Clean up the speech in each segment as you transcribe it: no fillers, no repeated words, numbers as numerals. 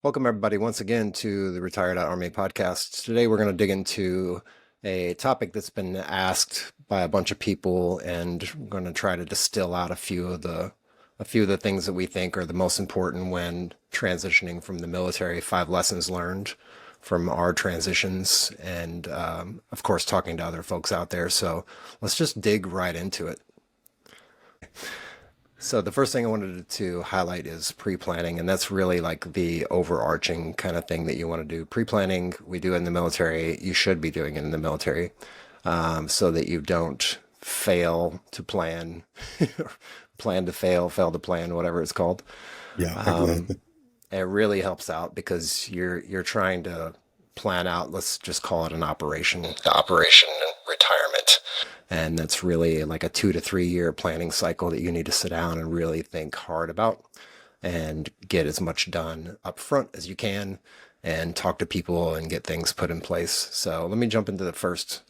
Welcome, everybody, once again to the Retired Army podcast. Today, we're going to dig into a topic that's been asked by a bunch of people, and we're going to try to distill out a few of the things that we think are the most important when transitioning from the military. 5 lessons learned from our transitions, and of course, talking to other folks out there. So let's just dig right into it. So the first thing I wanted to highlight is pre-planning, and that's really like the overarching kind of thing that you want to do. Pre-planning, we do in the military. You should be doing it in the military, so that you don't fail to plan, plan to fail, fail to plan, whatever it's called. Yeah, exactly. It really helps out because you're trying to plan out. Let's just call it an operation, the operation retirement. And that's really like a 2 to 3 year planning cycle that you need to sit down and really think hard about and get as much done up front as you can and talk to people and get things put in place. So let me jump into the first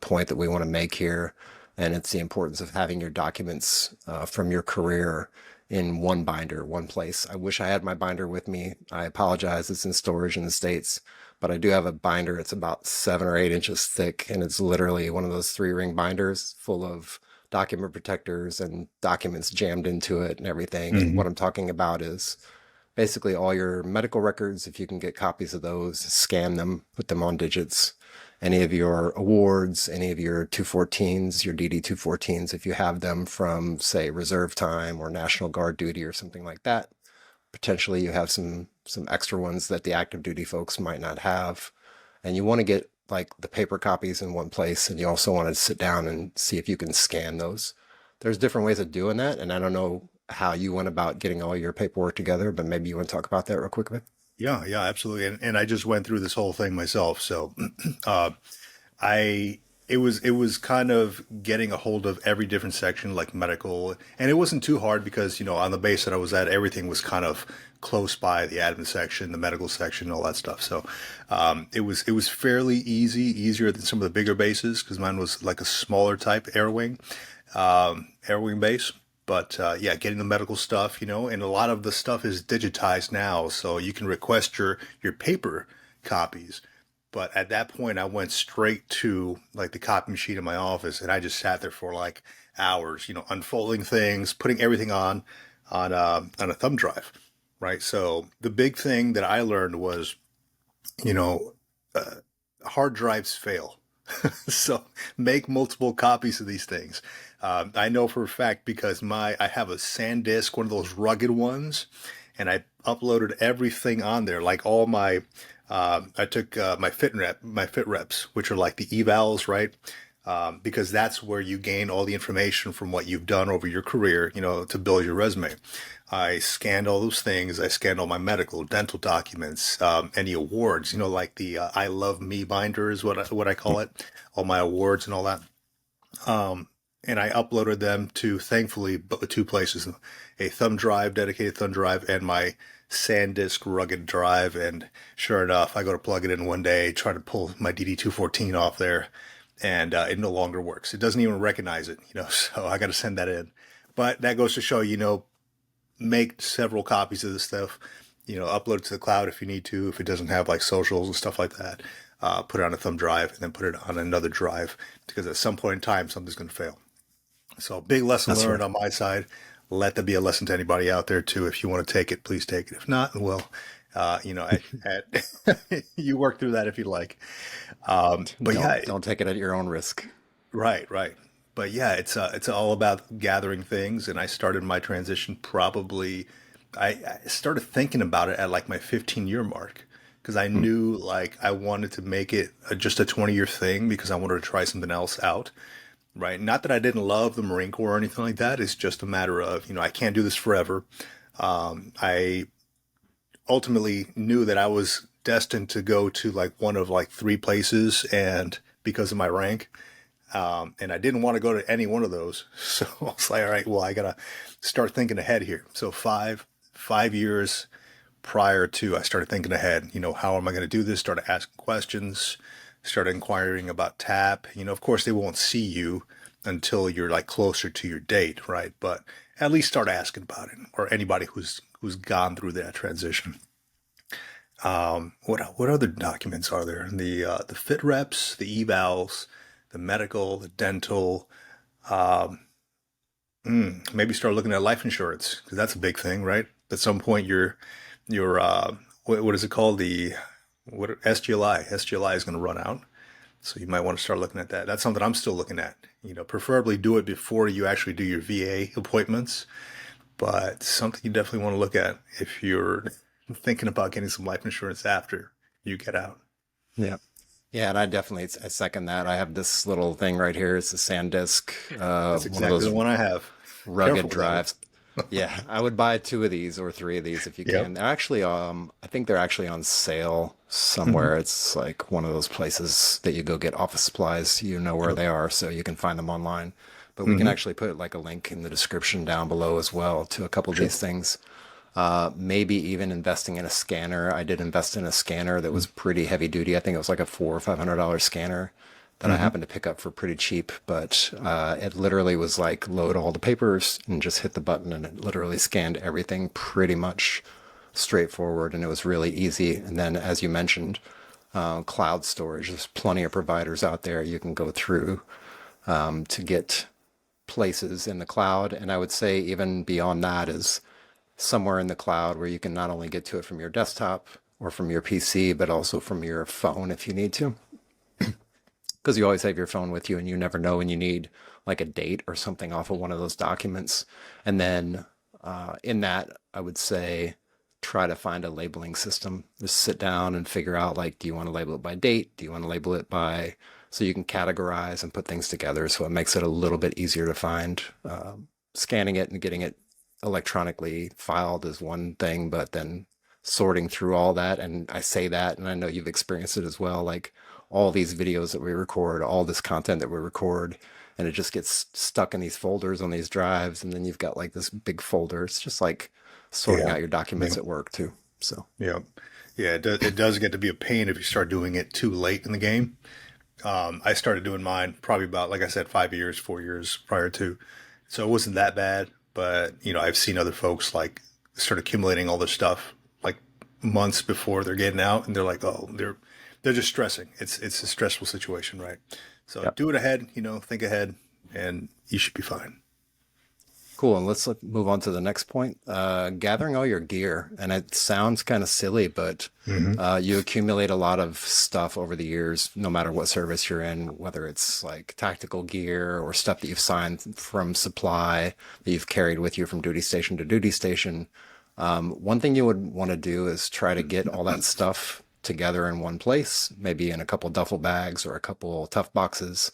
point that we want to make here. And it's the importance of having your documents from your career in one binder, one place. I wish I had my binder with me. I apologize. It's in storage in the States, but I do have a binder. It's about 7 or 8 inches thick, and it's literally one of those 3 ring binders full of document protectors and documents jammed into it and everything. And what Hmm. I'm talking about is basically all your medical records. If you can get copies of those, scan them, put them on digits. Any of your awards, any of your 214s, your DD 214s, if you have them from, say, reserve time or National Guard duty or something like that. Potentially, you have some extra ones that the active duty folks might not have, and you want to get like the paper copies in one place, and you also want to sit down and see if you can scan those. There's different ways of doing that, and I don't know how you went about getting all your paperwork together, but maybe you want to talk about that real quickly. Yeah, yeah, absolutely. And I just went through this whole thing myself. So, uh, I it was kind of getting a hold of every different section, like medical, and it wasn't too hard because on the base that I was at, everything was kind of close by the admin section, the medical section, all that stuff. So, it was fairly easy, easier than some of the bigger bases because mine was like a smaller type air wing base. But yeah, getting the medical stuff, and a lot of the stuff is digitized now, so you can request your paper copies. But at that point, I went straight to like the copy machine in my office, and I just sat there for like hours, unfolding things, putting everything on a thumb drive, right? So the big thing that I learned was, you know, uh, hard drives fail. So make multiple copies of these things. I know for a fact because I have a SanDisk, one of those rugged ones, and I uploaded everything on there, like all my. I took my fit reps, which are like the evals, right? Because that's where you gain all the information from what you've done over your career, to build your resume. I scanned all those things. I scanned all my medical, dental documents, any awards, like the I Love Me binder is what I call it, all my awards and all that. And I uploaded them to, thankfully, two places, a thumb drive, dedicated thumb drive, and my SanDisk rugged drive. And sure enough, I go to plug it in one day, try to pull my DD214 off there, and it no longer works. It doesn't even recognize it, so I got to send that in. But that goes to show, make several copies of this stuff, upload it to the cloud if you need to, if it doesn't have like socials and stuff like that. Put it on a thumb drive and then put it on another drive because at some point in time, something's going to fail. So big lesson That's learned right. on my side. Let that be a lesson to anybody out there too. If you want to take it, please take it. If not, well, you work through that if you like. But yeah, Don't take it at your own risk. right, right. But yeah, it's all about gathering things. And I started my transition probably. I started thinking about it at like my 15-year mark because I Hmm. knew like I wanted to make it just a 20-year thing because I wanted to try something else out. Right. Not that I didn't love the Marine Corps or anything like that. It's just a matter of, I can't do this forever. I ultimately knew that I was destined to go to like one of like three places and because of my rank. And I didn't want to go to any one of those. So I was like, all right, well, I gotta start thinking ahead here. So five years prior to I started thinking ahead, how am I going to do this? Started asking questions, started inquiring about TAP. Of course, they won't see you until you're like closer to your date, right? But at least start asking about it, or anybody who's gone through that transition. What other documents are there? The fit reps, the evals, the medical, the dental. Maybe start looking at life insurance because that's a big thing, right? At some point, your what is it called? The what SGLI? SGLI is going to run out, so you might want to start looking at that. That's something I'm still looking at. Preferably do it before you actually do your VA appointments, but something you definitely want to look at if you're thinking about getting some life insurance after you get out. Yeah. Yeah, and I second that. I have this little thing right here. It's a SanDisk, That's one of exactly the those one I have. rugged Careful with that one. drives. Yeah, I would buy two of these or three of these if you Yep. can. They're actually, I think they're actually on sale Hmm. somewhere. It's like one of those places that you go get office supplies. You know where Yep. they are, so you can find them online. But we can Hmm. actually put like a link in the description down below as well to a couple of Sure. these things. Maybe even investing in a scanner. I did invest in a scanner that was pretty heavy duty. I think it was like a $400 or $500 scanner that I Hmm. happened to pick up for pretty cheap. But it literally was like load all the papers and just hit the button, and it literally scanned everything pretty much straightforward, and it was really easy. And then, as you mentioned, cloud storage. There's plenty of providers out there you can go through to get places in the cloud. And I would say even beyond that is somewhere in the cloud where you can not only get to it from your desktop or from your PC, but also from your phone if you need to. Because you always have your phone with you and you never know when you need like a date or something off of one of those documents. And then in that, I would say try to find a labeling system. Just sit down and figure out like, do you want to label it by date? Do you want to label it by, so you can categorize and put things together so it makes it a little bit easier to find. Scanning it and getting it electronically filed is one thing, but then sorting through all that, and I say that, and I know you've experienced it as well, like all these videos that we record, all this content that we record, and it just gets stuck in these folders on these drives, and then you've got like this big folder. It's just like sorting Yeah. out your Yeah. documents at work too. So, Yeah. Yeah. It does get to be a pain if you start doing it too late in the game. I started doing mine probably about, like I said, 5 years, 4 years prior to. So it wasn't that bad. But, I've seen other folks like start accumulating all this stuff like months before they're getting out, and they're like, oh, they're just stressing. It's a stressful situation, right? So yeah. do it ahead, think ahead, and you should be fine. Cool. And let's move on to the next point. Gathering all your gear. And it sounds kind of silly, but Hmm. you accumulate a lot of stuff over the years, no matter what service you're in, whether it's like tactical gear or stuff that you've signed from supply that you've carried with you from duty station to duty station. One thing you would want to do is try to get all that stuff together in one place, maybe in a couple duffel bags or a couple tough boxes.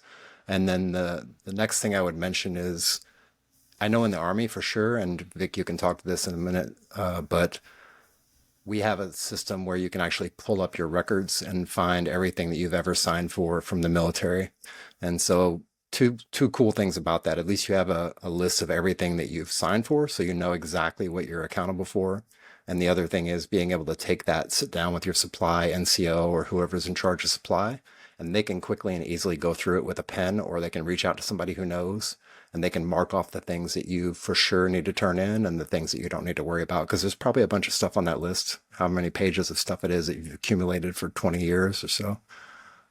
And then the next thing I would mention is I know in the Army for sure, and Vic, you can talk to this in a minute, but we have a system where you can actually pull up your records and find everything that you've ever signed for from the military. And so two cool things about that. At least you have a list of everything that you've signed for, so you know exactly what you're accountable for. And the other thing is being able to take that, sit down with your supply NCO or whoever's in charge of supply, and they can quickly and easily go through it with a pen, or they can reach out to somebody who knows, and they can mark off the things that you for sure need to turn in and the things that you don't need to worry about. Because there's probably a bunch of stuff on that list, how many pages of stuff it is that you've accumulated for 20 years or so,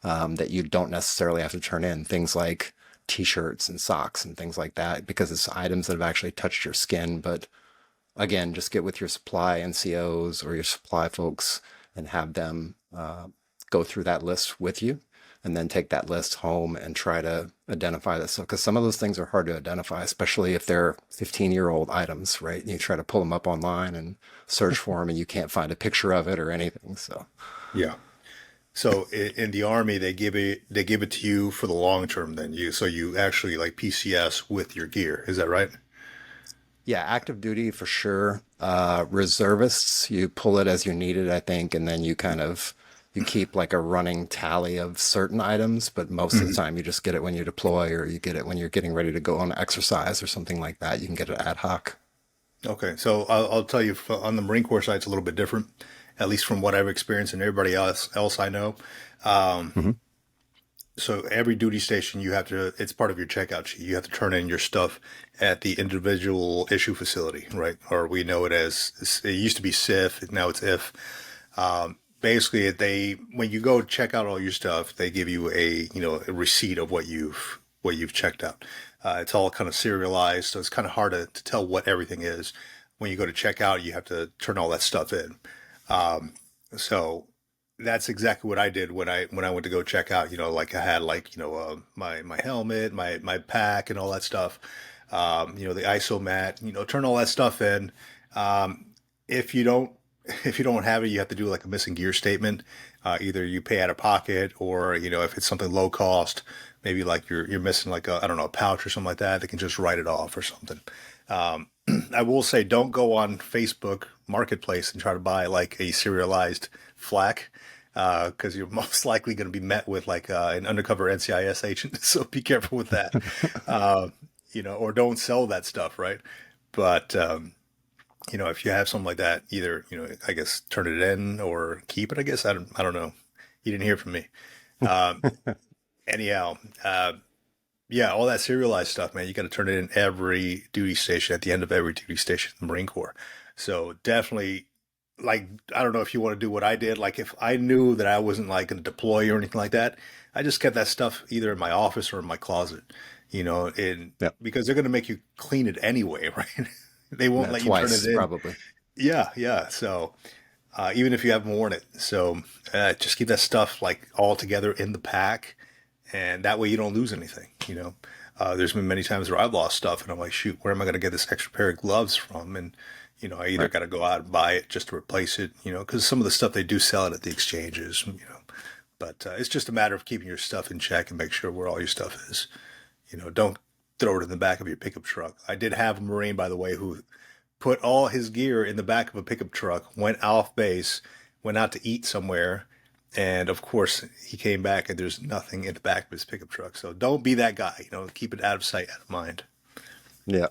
that you don't necessarily have to turn in. Things like t-shirts and socks and things like that, because it's items that have actually touched your skin. But again, just get with your supply NCOs or your supply folks and have them go through that list with you, and then take that list home and try to identify this. Because some of those things are hard to identify, especially if they're 15-year-old items, right? And you try to pull them up online and search for them, and you can't find a picture of it or anything. So, Yeah. So in the Army, they give it to you for the long term. Then you actually like PCS with your gear. Is that right? yeah, active duty for sure. Reservists, you pull it as you need it, I think, and then you keep like a running tally of certain items, but most of the time you just get it when you deploy, or you get it when you're getting ready to go on exercise or something like that. You can get it ad hoc. Okay, so I'll tell you on the Marine Corps side, it's a little bit different, at least from what I've experienced and everybody else I know. Hmm. So every duty station, it's part of your checkout sheet. You have to turn in your stuff at the individual issue facility, right? Or we know it as, it used to be SIF, now it's IF. basically when you go check out all your stuff, they give you a receipt of what you've checked out. It's all kind of serialized, so it's kind of hard to tell what everything is. When you go to check out, you have to turn all that stuff in. So that's exactly what I did when I went to go check out. Like I had my helmet, my pack, and all that stuff. The isomat. Turn all that stuff in. If you don't if you don't have it, you have to do like a missing gear statement. Either you pay out of pocket, or if it's something low cost, maybe like you're missing like I don't know, a pouch or something like that. They can just write it off or something. Um, I will say, don't go on Facebook Marketplace and try to buy like a serialized flak, because you're most likely going to be met with like an undercover NCIS agent. So be careful with that. Uh, or don't sell that stuff, right? But if you have something like that, either I guess turn it in or keep it. I guess I don't know. You didn't hear from me. Um, anyhow, yeah, all that serialized stuff, man. You got to turn it in every duty station, at the end of every duty station in the Marine Corps. So definitely, like, I don't know if you want to do what I did. Like, if I knew that I wasn't like going to deploy or anything like that, I just kept that stuff either in my office or in my closet. Yep. Because they're going to make you clean it anyway, right? They won't Yeah, let you turn it twice in. probably. Yeah, yeah. So even if you haven't worn it, so just keep that stuff like all together in the pack, and that way you don't lose anything. There's been many times where I've lost stuff, and I'm like, shoot, where am I going to get this extra pair of gloves from? And I either Right. got to go out and buy it just to replace it, because some of the stuff they do sell it at the exchanges, But it's just a matter of keeping your stuff in check and make sure where all your stuff is. Don't throw it in the back of your pickup truck. I did have a Marine, by the way, who put all his gear in the back of a pickup truck, went off base, went out to eat somewhere, and of course he came back and there's nothing in the back of his pickup truck. So don't be that guy. Keep it out of sight, out of mind. Yeah.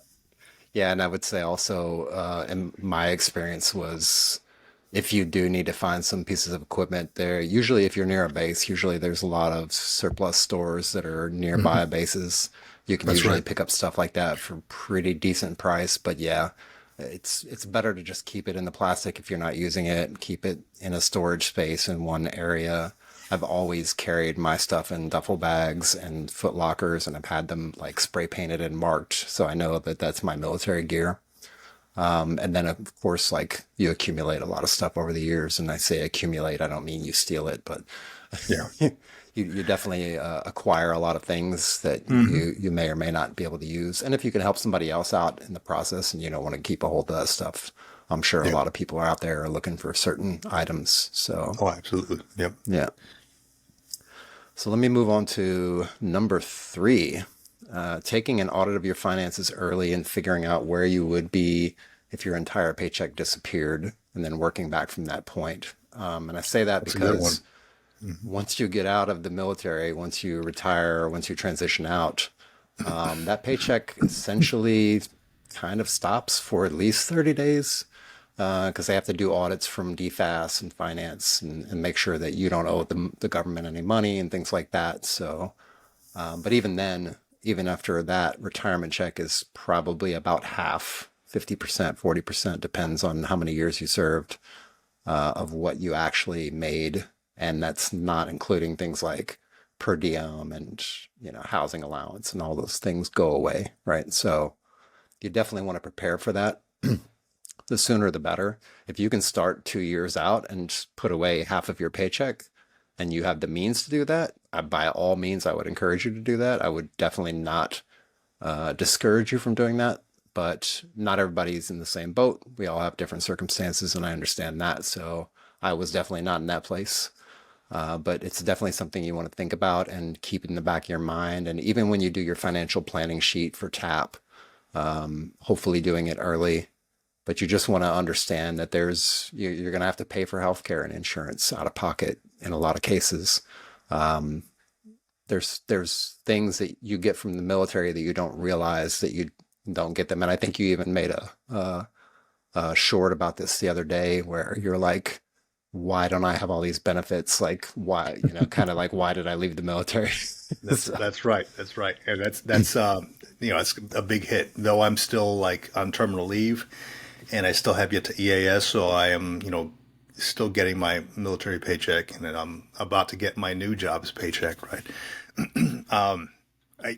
Yeah, and I would say also, in my experience was, if you do need to find some pieces of equipment there, usually if you're near a base, usually there's a lot of surplus stores that are nearby Hmm. bases. You can That's usually right. pick up stuff like that for pretty decent price. But yeah, it's better to just keep it in the plastic if you're not using it. Keep it in a storage space in one area. I've always carried my stuff in duffel bags and foot lockers, and I've had them like spray painted and marked, so I know that that's my military gear. And then, of course, like you accumulate a lot of stuff over the years. And I say accumulate, I don't mean you steal it, but Yeah. you definitely acquire a lot of things that Hmm. you may or may not be able to use. And if you can help somebody else out in the process and you don't want to keep a hold of that stuff, I'm sure a Yeah. lot of people are out there looking for certain items. So, Oh, absolutely. Yep. yeah. So let me move on to number three. Taking an audit of your finances early and figuring out where you would be if your entire paycheck disappeared, and then working back from that point. And I say that That's a good one. because once you get out of the military, once you retire, once you transition out, that paycheck essentially kind of stops for at least 30 days, because they have to do audits from DFAS and finance, and make sure that you don't owe the government any money and things like that. So, but even then, even after that, retirement check is probably about half, 50%, 40%, depends on how many years you served, of what you actually made. And that's not including things like per diem and, housing allowance, and all those things go away, right? So you definitely want to prepare for that. The sooner the better. If you can start 2 years out and just put away half of your paycheck, and you have the means to do that, by all means, I would encourage you to do that. I would definitely not discourage you from doing that, but not everybody's in the same boat. We all have different circumstances, and I understand that. So I was definitely not in that place. But it's definitely something you want to think about and keep in the back of your mind. And even when you do your financial planning sheet for TAP, hopefully doing it early, but you just want to understand that you're going to have to pay for healthcare and insurance out of pocket in a lot of cases. There's things that you get from the military that you don't realize that you don't get them. And I think you even made a short about this the other day, where you're like, why don't I have all these benefits? Like, why, kind of like, why did I leave the military? That's So, that's right. That's right. And that's a big hit. Though I'm still like on terminal leave, and I still have yet to EAS, so I am still getting my military paycheck, and then I'm about to get my new job's paycheck, right?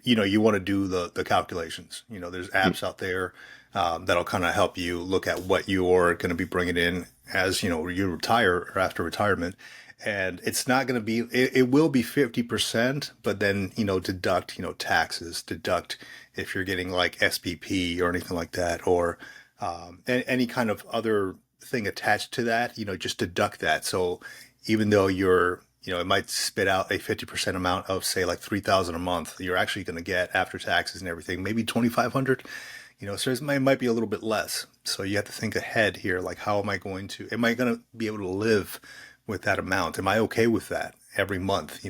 You want to do the calculations. There's apps out there that'll kind of help you look at what you're going to be bringing in as you retire or after retirement. And it's not going to be, it will be 50%, but then, deduct, taxes, deduct if you're getting like SPP or anything like that, or any kind of other thing attached to that, just deduct that. So even though it might spit out a 50% amount of, say, like 3,000 a month, you're actually going to get, after taxes and everything, maybe 2,500. So it might be a little bit less. So you have to think ahead here, like, how am I going to be able to live with that amount? Am I okay with that every month?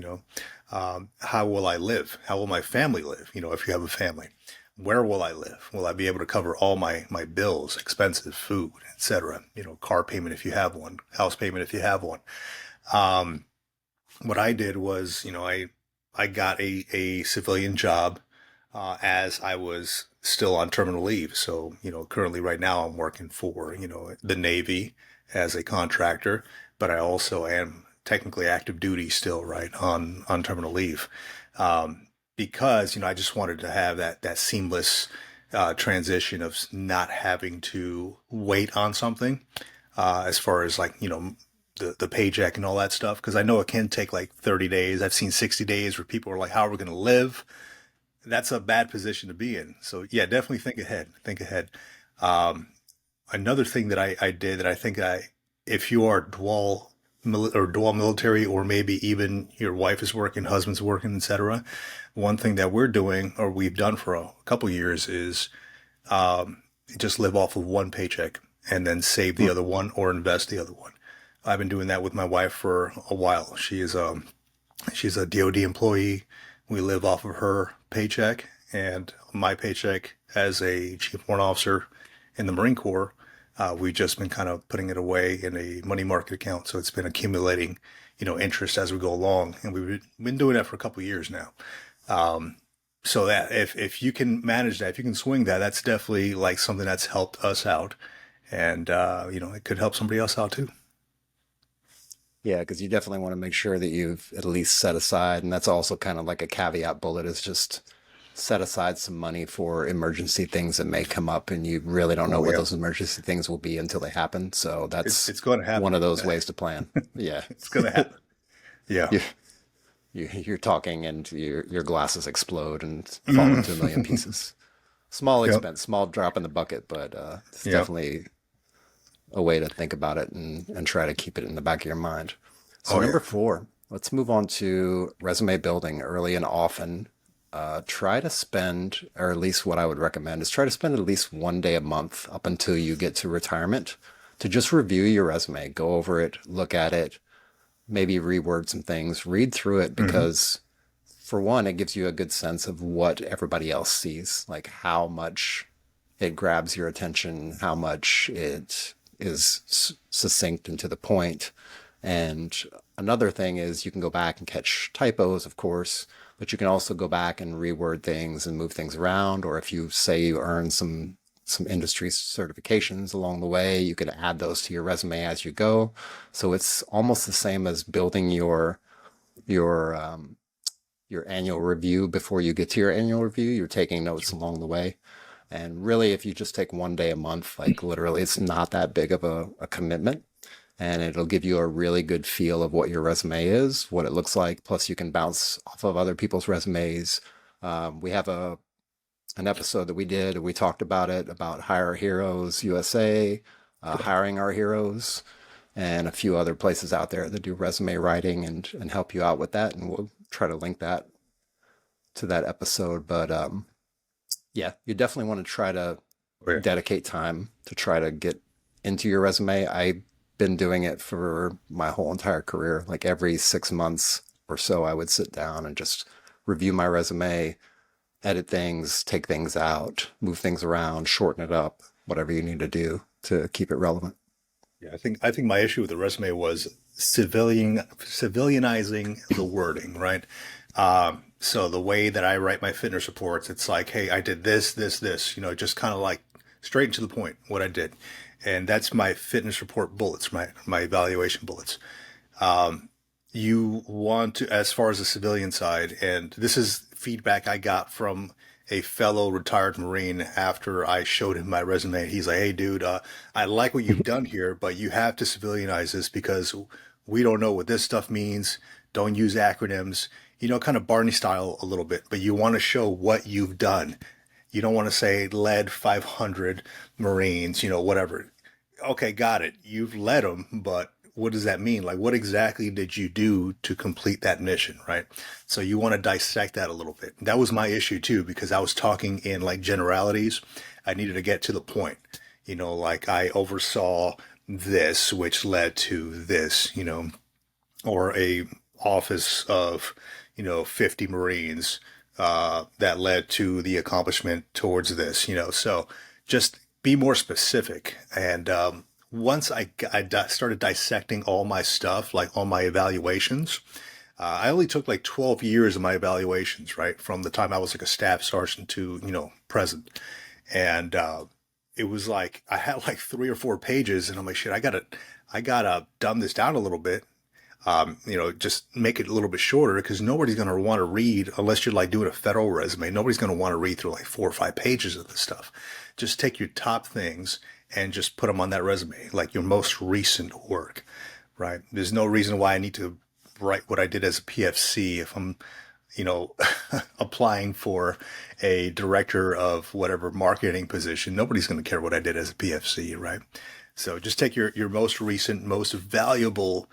How will I live? How will my family live? If you have a family, where will I live? Will I be able to cover all my bills, expenses, food, etc.? Car payment if you have one, house payment if you have one. What I did was, I got a civilian job as I was still on terminal leave. So, currently right now I'm working for, the Navy as a contractor, but I also am technically active duty still, right, on terminal leave. Because, I just wanted to have that seamless transition of not having to wait on something as far as like, the paycheck and all that stuff. Because I know it can take like 30 days. I've seen 60 days where people are like, how are we going to live? That's a bad position to be in. So yeah, definitely think ahead. Think ahead. Another thing that I did that I think if you are dual military, or maybe even your wife is working, husband's working, etc. One thing that we're doing, or we've done for a couple years, is just live off of one paycheck and then save the other one or invest the other one. I've been doing that with my wife for a while. She's a DoD employee. We live off of her paycheck, and my paycheck as a chief warrant officer in the Marine Corps. We've just been kind of putting it away in a money market account. So it's been accumulating, interest as we go along. And we've been doing that for a couple of years now. So that if you can manage that, if you can swing that, that's definitely like something that's helped us out. And, it could help somebody else out too. Yeah, because you definitely want to make sure that you've at least set aside, and that's also kind of like a caveat bullet, is just set aside some money for emergency things that may come up, and you really don't know Oh what yeah, those emergency things will be until they happen. So it's that's it's going to one happen. of those ways to plan. Yeah. It's going to happen. Yeah. You, you're talking and your glasses explode and fall into a million pieces. Small Yep. expense, small drop in the bucket, but it's Yep. definitely a way to think about it and try to keep it in the back of your mind. So Oh number yeah. 4, let's move on to resume building early and often. Try to spend, or at least what I would recommend is try to spend at least one day a month up until you get to retirement to just review your resume, go over it, look at it, maybe reword some things, read through it, Hmm. because for one, it gives you a good sense of what everybody else sees, like how much it grabs your attention, how much it is succinct and to the point. And another thing is you can go back and catch typos, of course, but you can also go back and reword things and move things around. Or if you say you earn some industry certifications along the way, you can add those to your resume as you go. So it's almost the same as building your your annual review before you get to your annual review. You're taking notes along the way. And really, if you just take one day a month, like literally, it's not that big of a commitment. And it'll give you a really good feel of what your resume is, what it looks like. Plus, you can bounce off of other people's resumes. We have an episode that we did, we talked about it, about Hire Heroes USA, Hiring Our Heroes, and a few other places out there that do resume writing and help you out with that. And we'll try to link that to that episode. But yeah, you definitely want to try to Oh yeah. dedicate time to try to get into your resume. I've been doing it for my whole entire career. Like every 6 months or so, I would sit down and just review my resume, edit things, take things out, move things around, shorten it up, whatever you need to do to keep it relevant. Yeah, I think my issue with the resume was civilianizing the wording, right? So the way that I write my fitness reports, it's like, hey, I did this, this, this, just kind of like straight to the point what I did. and that's my fitness report bullets, my evaluation bullets. You want to, as far as the civilian side, and this is feedback I got from a fellow retired Marine after I showed him my resume. He's like, "Hey, dude, I like what you've done here, but you have to civilianize this because we don't know what this stuff means. Don't use acronyms, kind of Barney style a little bit, but you want to show what you've done. You don't want to say led 500 Marines, whatever. Okay, got it. You've led them, but what does that mean? Like, what exactly did you do to complete that mission, right? So you want to dissect that a little bit. That was my issue too, because I was talking in like generalities. I needed to get to the point, like I oversaw this, which led to this, or a office of, 50 Marines, that led to the accomplishment towards this, so just be more specific. And once I started dissecting all my stuff, like all my evaluations, I only took like 12 years of my evaluations, right? From the time I was like a staff sergeant to, present. And it was like I had like 3 or 4 pages, and I'm like, shit, I gotta dumb this down a little bit. Just make it a little bit shorter because nobody's going to want to read unless you're like doing a federal resume. Nobody's going to want to read through like 4 or 5 pages of this stuff. Just take your top things and just put them on that resume, like your most recent work, right? There's no reason why I need to write what I did as a PFC if I'm, applying for a director of whatever marketing position. Nobody's going to care what I did as a PFC, right? So just take your most recent, most valuable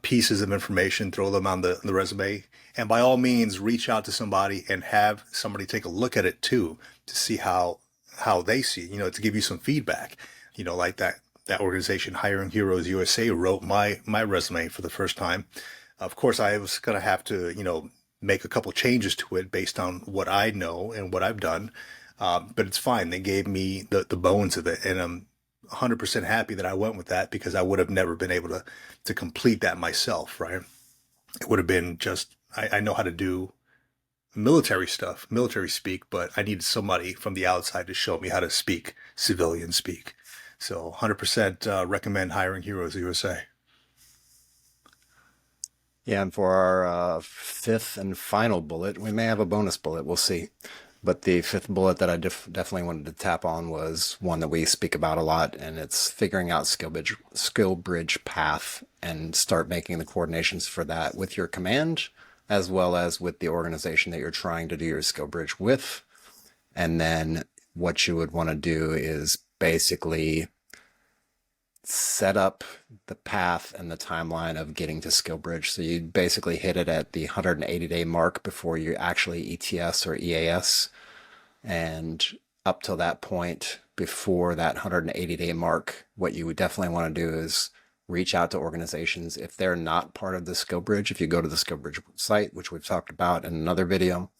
pieces of information, throw them on the resume, and by all means, reach out to somebody and have somebody take a look at it too to see how they see it, to give you some feedback. Like that organization, Hiring Heroes USA, wrote my resume for the first time. Of course, I was going to have to, make a couple changes to it based on what I know and what I've done. But it's fine. They gave me the bones of it, and I'm 100% happy that I went with that because I would have never been able to complete that myself, right? It would have been just, I know how to do military stuff, military speak, but I needed somebody from the outside to show me how to speak civilian speak. So 100% recommend Hiring Heroes USA. Yeah, and for our fifth and final bullet, we may have a bonus bullet. We'll see. But the fifth bullet that I definitely wanted to tap on was one that we speak about a lot, and it's figuring out Skillbridge path and start making the coordinations for that with your command, as well as with the organization that you're trying to do your Skillbridge with. And then what you would want to do is basically set up the path and the timeline of getting to Skillbridge. So you basically hit it at the 180-day mark before you actually ETS or EAS. And up till that point, before that 180-day mark, what you would definitely want to do is reach out to organizations. If they're not part of the Skillbridge, if you go to the Skillbridge site, which we've talked about in another video,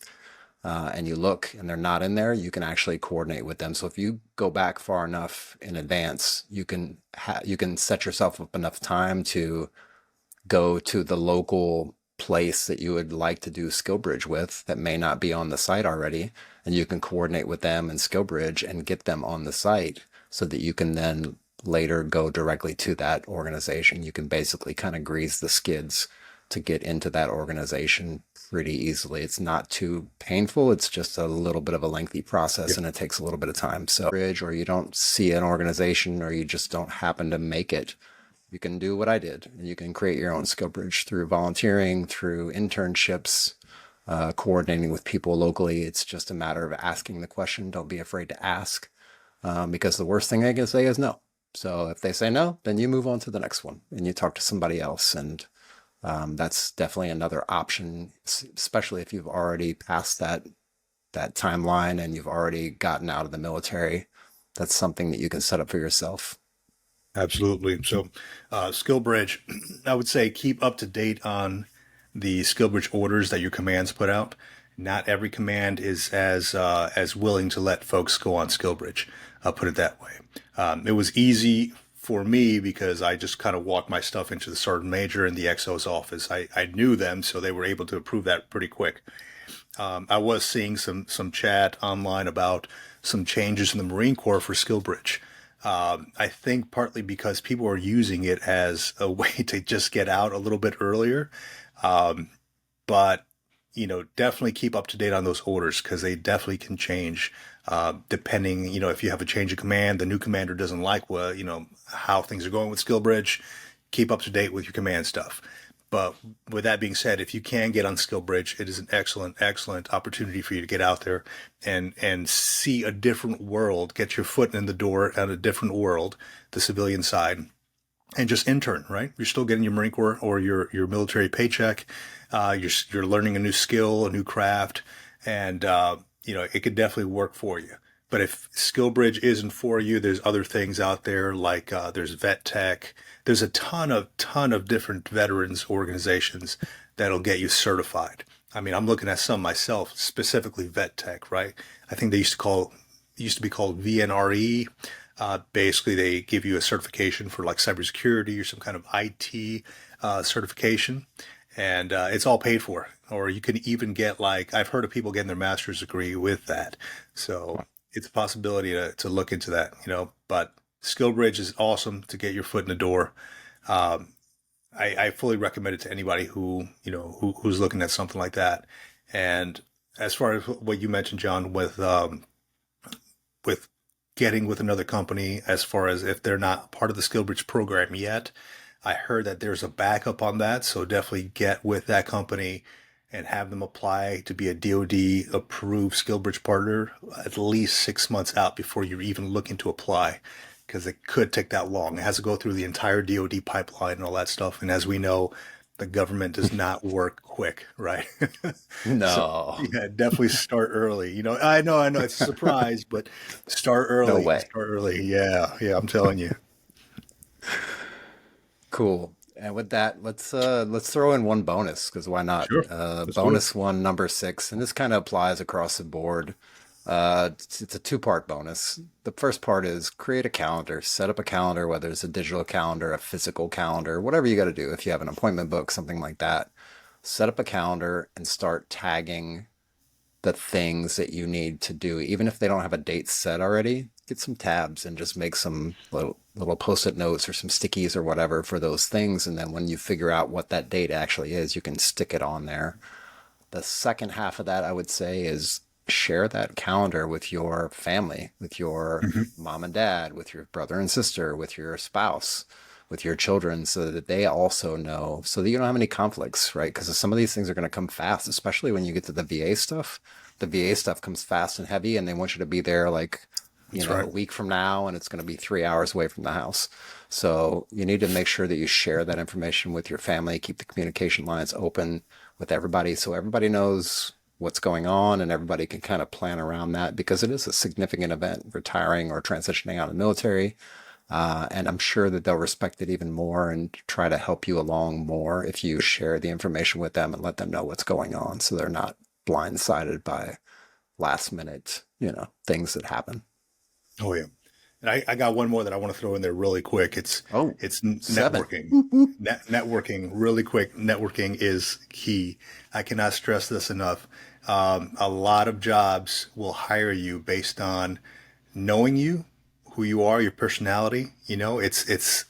and you look and they're not in there, you can actually coordinate with them. So if you go back far enough in advance, you can set yourself up enough time to go to the local place that you would like to do Skillbridge with that may not be on the site already, and you can coordinate with them in Skillbridge and get them on the site so that you can then later go directly to that organization. You can basically kind of grease the skids to get into that organization pretty easily. It's not too painful. It's just a little bit of a lengthy process, and it takes a little bit of time. So, or you don't see an organization, or you just don't happen to make it, you can do what I did. You can create your own Skillbridge through volunteering, through internships, coordinating with people locally. It's just a matter of asking the question. Don't be afraid to ask, because the worst thing they can say is no. So if they say no, then you move on to the next one and you talk to somebody else. And that's definitely another option, especially if you've already passed that timeline and you've already gotten out of the military. That's something that you can set up for yourself. Absolutely. So, Skillbridge, I would say keep up to date on the Skillbridge orders that your commands put out. Not every command is as willing to let folks go on Skillbridge. I'll put it that way. It was easy for me because I just kind of walked my stuff into the sergeant major in the XO's office. I knew them, so they were able to approve that pretty quick. I was seeing some chat online about some changes in the Marine Corps for Skillbridge. I think partly because people are using it as a way to just get out a little bit earlier. Um, but definitely keep up to date on those orders because they definitely can change depending. If you have a change of command, the new commander doesn't like how things are going with Skillbridge. Keep up to date with your command stuff. But with that being said, if you can get on Skillbridge, it is an excellent opportunity for you to get out there and see a different world, get your foot in the door at a different world, the civilian side, and just intern, right? You're still getting your Marine Corps or your military paycheck. You're learning a new skill, a new craft, and it could definitely work for you. But if Skillbridge isn't for you, there's other things out there like there's Vet Tech. There's a ton of different veterans organizations that'll get you certified. I mean, I'm looking at some myself, specifically Vet Tech, right? I think they used to be called VNRE. Basically, they give you a certification for like cybersecurity or some kind of IT certification, and it's all paid for. Or you can even get like I've heard of people getting their master's degree with that. So it's a possibility to look into that, But Skillbridge is awesome to get your foot in the door. Um, I fully recommend it to anybody who's looking at something like that. And as far as what you mentioned, John, with getting with another company, as far as if they're not part of the Skillbridge program yet, I heard that there's a backup on that. So definitely get with that company and have them apply to be a DoD approved Skillbridge partner at least 6 months out before you're even looking to apply, because it could take that long. It has to go through the entire DoD pipeline and all that stuff. And as we know, the government does not work quick, right? So No, yeah, definitely start early. I know it's a surprise, but start no early. way. Start early. Yeah, yeah, I'm telling you. Cool. And with that, let's throw in one bonus because why not? Sure. Let's do it. Bonus one, number six, and this kind of applies across the board. It's a two-part bonus. The first part is create a calendar, set up a calendar, whether it's a digital calendar, a physical calendar, whatever you got to do. If you have an appointment book, something like that, set up a calendar and start tagging the things that you need to do, even if they don't have a date set already. Get some tabs and just make some little post-it notes or some stickies or whatever for those things. And then when you figure out what that date actually is, you can stick it on there. The second half of that, I would say, is share that calendar with your family, with your Hmm. mom and dad, with your brother and sister, with your spouse, with your children, so that they also know, so that you don't have any conflicts, right? Because some of these things are going to come fast, especially when you get to the VA stuff. The VA stuff comes fast and heavy, and they want you to be there like, That's a right. week from now, and it's going to be 3 hours away from the house. So you need to make sure that you share that information with your family, keep the communication lines open with everybody so everybody knows what's going on and everybody can kind of plan around that because it is a significant event, retiring or transitioning out of the military. And I'm sure that they'll respect it even more and try to help you along more if you share the information with them and let them know what's going on so they're not blindsided by last minute, things that happen. Oh yeah. And I got one more that I want to throw in there really quick. Oh, It's seven. networking. Networking really quick. Networking is key. I cannot stress this enough. A lot of jobs will hire you based on knowing you, who you are, your personality. It's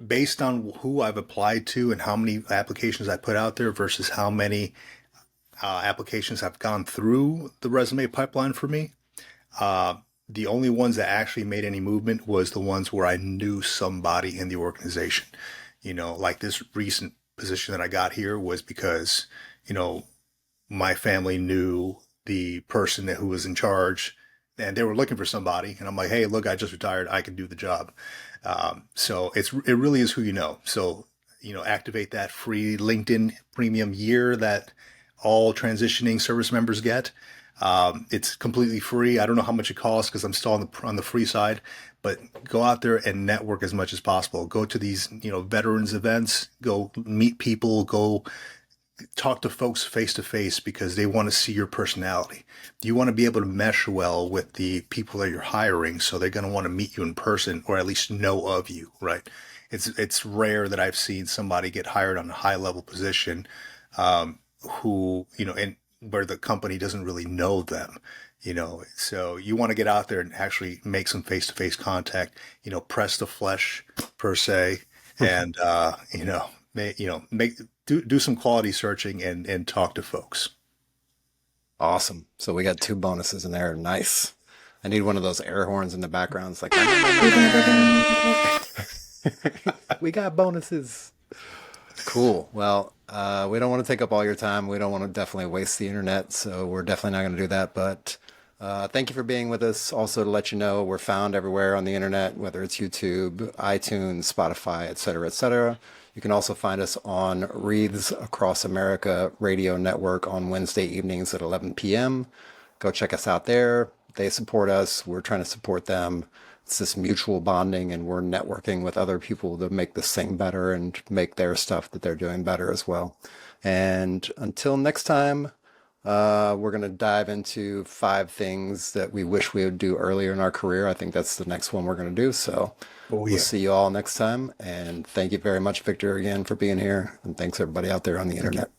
based on who I've applied to and how many applications I put out there versus how many applications have gone through the resume pipeline for me. Uh, the only ones that actually made any movement was the ones where I knew somebody in the organization. Like this recent position that I got here was because, you know, my family knew the person who was in charge and they were looking for somebody. And I'm like, hey, look, I just retired. I can do the job. So it really is who you know. So, activate that free LinkedIn premium year that all transitioning service members get. It's completely free. I don't know how much it costs because I'm still on the free side, but go out there and network as much as possible. Go to these, veterans events, go meet people, go talk to folks face to face because they want to see your personality. You want to be able to mesh well with the people that you're hiring, so they're going to want to meet you in person or at least know of you, right? It's rare that I've seen somebody get hired on a high level position who, and where the company doesn't really know them. So you want to get out there and actually make some face-to-face contact, press the flesh per se, and make do some quality searching and talk to folks. Awesome. So we got two bonuses in there. Nice. I need one of those air horns in the background. It's like, we got bonuses. Cool. Well, we don't want to take up all your time. We don't want to definitely waste the internet, so we're definitely not going to do that. But thank you for being with us. Also, to let you know, we're found everywhere on the internet, whether it's YouTube, iTunes, Spotify, et cetera, et cetera. You can also find us on Wreaths Across America Radio Network on Wednesday evenings at 11 p.m. Go check us out there. They support us. We're trying to support them. It's this mutual bonding, and we're networking with other people to make this thing better and make their stuff that they're doing better as well. And until next time, we're going to dive into 5 things that we wish we would do earlier in our career. I think that's the next one we're going to do. So Oh we'll yeah. see you all next time. And thank you very much, Victor, again for being here. And thanks everybody out there on the internet.